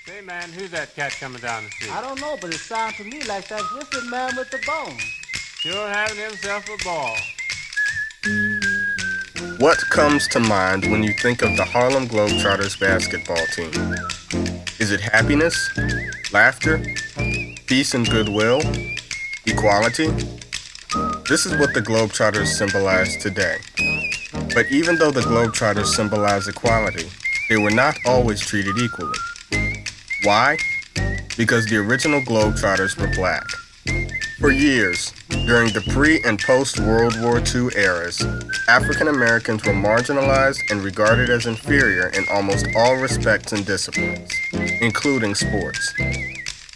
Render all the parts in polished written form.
Say, man, who's that cat coming down the street? I don't know, but it sounds to me like that whipping man with the bone. Sure having himself a ball. What comes to mind when you think of the Harlem Globetrotters basketball team? Is it happiness, laughter, peace and goodwill, equality? This is what the Globetrotters symbolize today. But even though the Globetrotters symbolize equality, they were not always treated equally. Why? Because the original Globetrotters were black. For years, during the pre- and post-World War II eras, African Americans were marginalized and regarded as inferior in almost all respects and disciplines, including sports.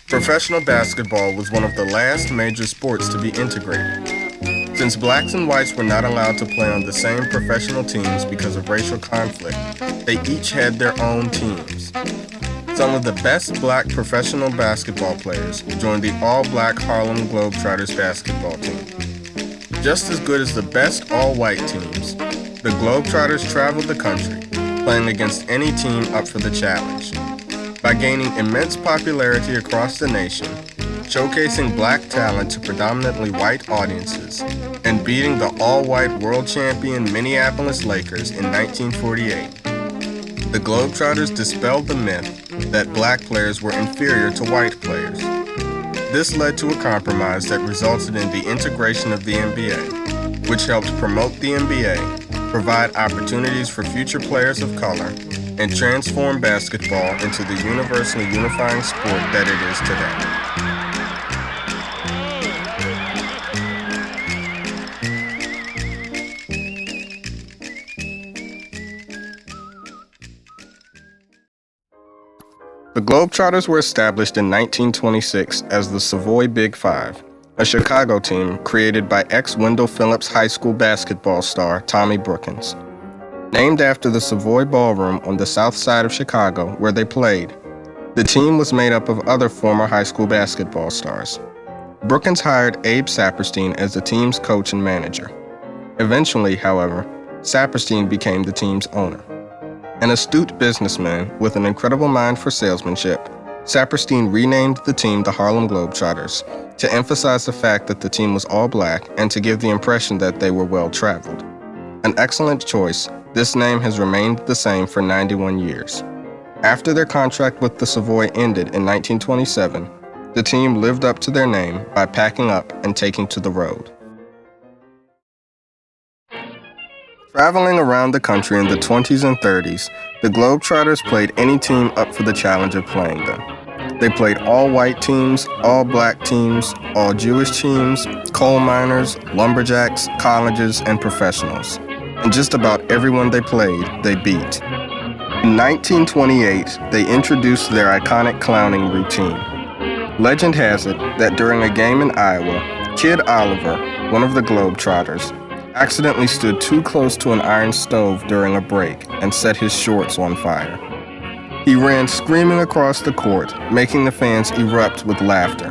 Professional basketball was one of the last major sports to be integrated. Since blacks and whites were not allowed to play on the same professional teams because of racial conflict, they each had their own teams. Some of the best black professional basketball players joined the all-black Harlem Globetrotters basketball team. Just as good as the best all-white teams, the Globetrotters traveled the country, playing against any team up for the challenge. By gaining immense popularity across the nation, showcasing black talent to predominantly white audiences, and beating the all-white world champion Minneapolis Lakers in 1948, the Globetrotters dispelled the myth that black players were inferior to white players. This led to a compromise that resulted in the integration of the NBA, which helped promote the NBA, provide opportunities for future players of color, and transform basketball into the universally unifying sport that it is today. The Globetrotters were established in 1926 as the Savoy Big Five, a Chicago team created by ex-Wendell Phillips High School basketball star Tommy Brookins. Named after the Savoy Ballroom on the south side of Chicago where they played, the team was made up of other former high school basketball stars. Brookins hired Abe Saperstein as the team's coach and manager. Eventually, however, Saperstein became the team's owner. An astute businessman with an incredible mind for salesmanship, Saperstein renamed the team the Harlem Globetrotters to emphasize the fact that the team was all black and to give the impression that they were well-traveled. An excellent choice, this name has remained the same for 91 years. After their contract with the Savoy ended in 1927, the team lived up to their name by packing up and taking to the road. Traveling around the country in the 20s and 30s, the Globetrotters played any team up for the challenge of playing them. They played all white teams, all black teams, all Jewish teams, coal miners, lumberjacks, colleges, and professionals. And just about everyone they played, they beat. In 1928, they introduced their iconic clowning routine. Legend has it that during a game in Iowa, Kid Oliver, one of the Globetrotters, accidentally stood too close to an iron stove during a break and set his shorts on fire. He ran screaming across the court, making the fans erupt with laughter.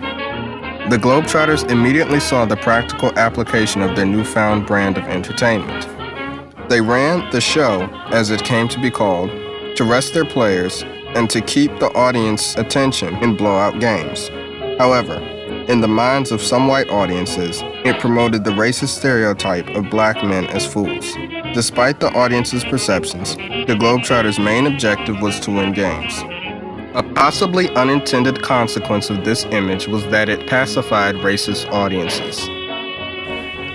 The Globetrotters immediately saw the practical application of their newfound brand of entertainment. They ran the show, as it came to be called, to rest their players and to keep the audience's attention in blowout games. However, in the minds of some white audiences, it promoted the racist stereotype of black men as fools. Despite the audience's perceptions, the Globetrotters' main objective was to win games. A possibly unintended consequence of this image was that it pacified racist audiences.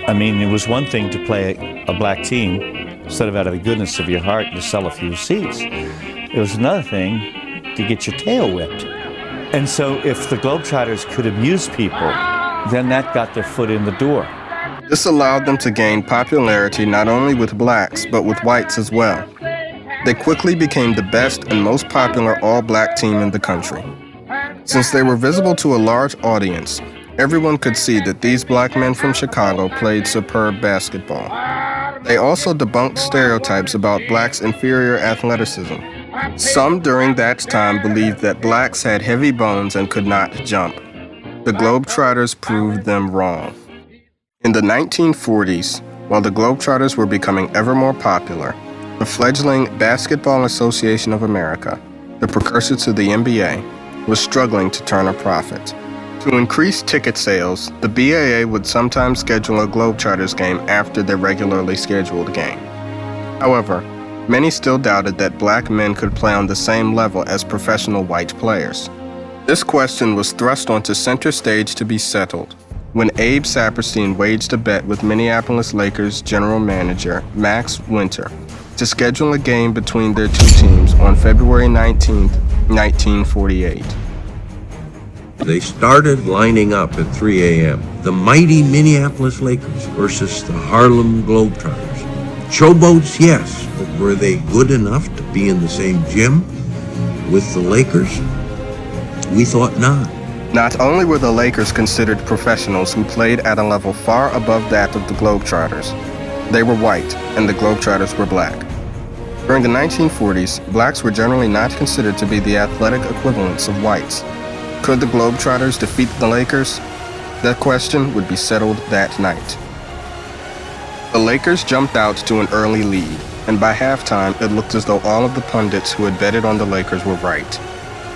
I mean, it was one thing to play a black team instead of out of the goodness of your heart to sell a few seats. It was another thing to get your tail whipped. And so if the Globetrotters could amuse people, then that got their foot in the door. This allowed them to gain popularity not only with blacks, but with whites as well. They quickly became the best and most popular all-black team in the country. Since they were visible to a large audience, everyone could see that these black men from Chicago played superb basketball. They also debunked stereotypes about blacks' inferior athleticism. Some during that time believed that blacks had heavy bones and could not jump. The Globetrotters proved them wrong. In the 1940s, while the Globetrotters were becoming ever more popular, the fledgling Basketball Association of America, the precursor to the NBA, was struggling to turn a profit. To increase ticket sales, the BAA would sometimes schedule a Globetrotters game after their regularly scheduled game. However, many still doubted that black men could play on the same level as professional white players. This question was thrust onto center stage to be settled when Abe Saperstein waged a bet with Minneapolis Lakers general manager Max Winter to schedule a game between their two teams on February 19, 1948. They started lining up at 3 a.m. The mighty Minneapolis Lakers versus the Harlem Globetrotters. Showboats, yes, but were they good enough to be in the same gym with the Lakers? We thought not. Not only were the Lakers considered professionals who played at a level far above that of the Globetrotters, they were white and the Globetrotters were black. During the 1940s, blacks were generally not considered to be the athletic equivalents of whites. Could the Globetrotters defeat the Lakers? That question would be settled that night. The Lakers jumped out to an early lead, and by halftime, it looked as though all of the pundits who had betted on the Lakers were right.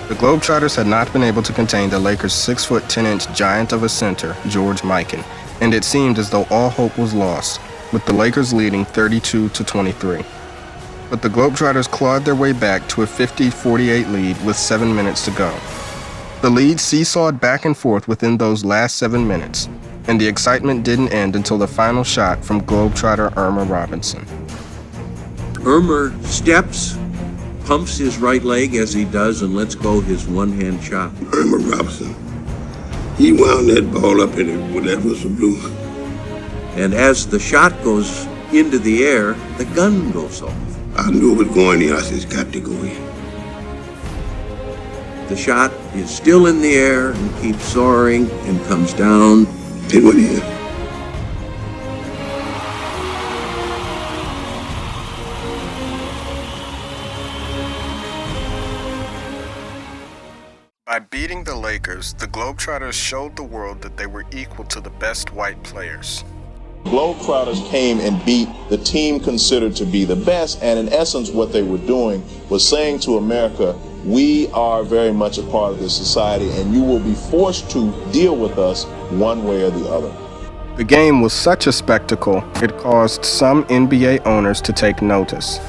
The Globetrotters had not been able to contain the Lakers' 6'10" giant of a center, George Mikan, and it seemed as though all hope was lost, with the Lakers leading 32-23. But the Globetrotters clawed their way back to a 50-48 lead with 7 minutes to go. The lead seesawed back and forth within those last 7 minutes, and the excitement didn't end until the final shot from Globetrotter Irma Robinson. Irma steps, pumps his right leg as he does, and lets go his one-hand shot. Irma Robinson, he wound that ball up in it with that whistle blew. And as the shot goes into the air, the gun goes off. I knew it was going in. I said, it's got to go in. The shot is still in the air and keeps soaring and comes down. It went in. By beating the Lakers, the Globetrotters showed the world that they were equal to the best white players. Globetrotters came and beat the team considered to be the best, and in essence what they were doing was saying to America, we are very much a part of this society and you will be forced to deal with us one way or the other. The game was such a spectacle, it caused some NBA owners to take notice.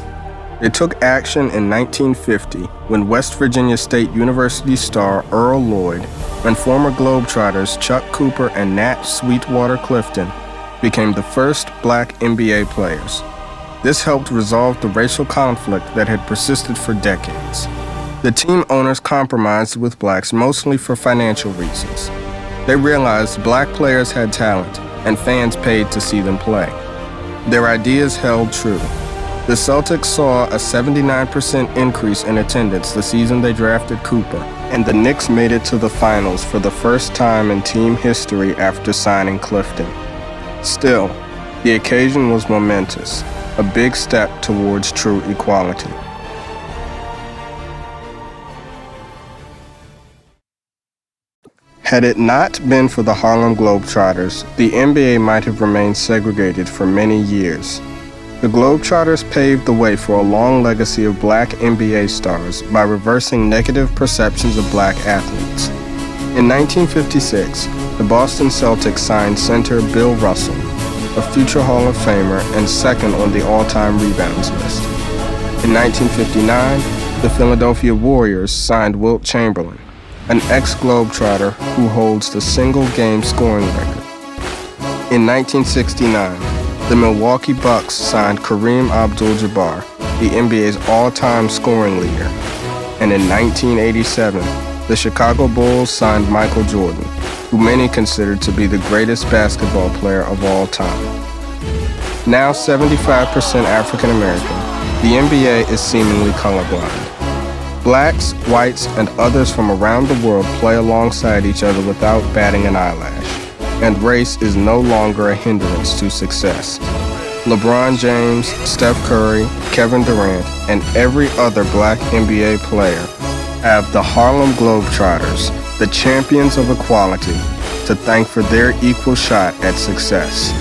It took action in 1950 when West Virginia State University star Earl Lloyd and former Globetrotters Chuck Cooper and Nat Sweetwater Clifton became the first black NBA players. This helped resolve the racial conflict that had persisted for decades. The team owners compromised with blacks mostly for financial reasons. They realized black players had talent and fans paid to see them play. Their ideas held true. The Celtics saw a 79% increase in attendance the season they drafted Cooper, and the Knicks made it to the finals for the first time in team history after signing Clifton. Still, the occasion was momentous, a big step towards true equality. Had it not been for the Harlem Globetrotters, the NBA might have remained segregated for many years. The Globetrotters paved the way for a long legacy of black NBA stars by reversing negative perceptions of black athletes. In 1956, the Boston Celtics signed center Bill Russell, a future Hall of Famer and second on the all-time rebounds list. In 1959, the Philadelphia Warriors signed Wilt Chamberlain, an ex-Globetrotter who holds the single-game scoring record. In 1969, the Milwaukee Bucks signed Kareem Abdul-Jabbar, the NBA's all-time scoring leader. And in 1987, the Chicago Bulls signed Michael Jordan, who many considered to be the greatest basketball player of all time. Now 75% African American, the NBA is seemingly colorblind. Blacks, whites, and others from around the world play alongside each other without batting an eyelash, and race is no longer a hindrance to success. LeBron James, Steph Curry, Kevin Durant, and every other black NBA player have the Harlem Globetrotters, the champions of equality, to thank for their equal shot at success.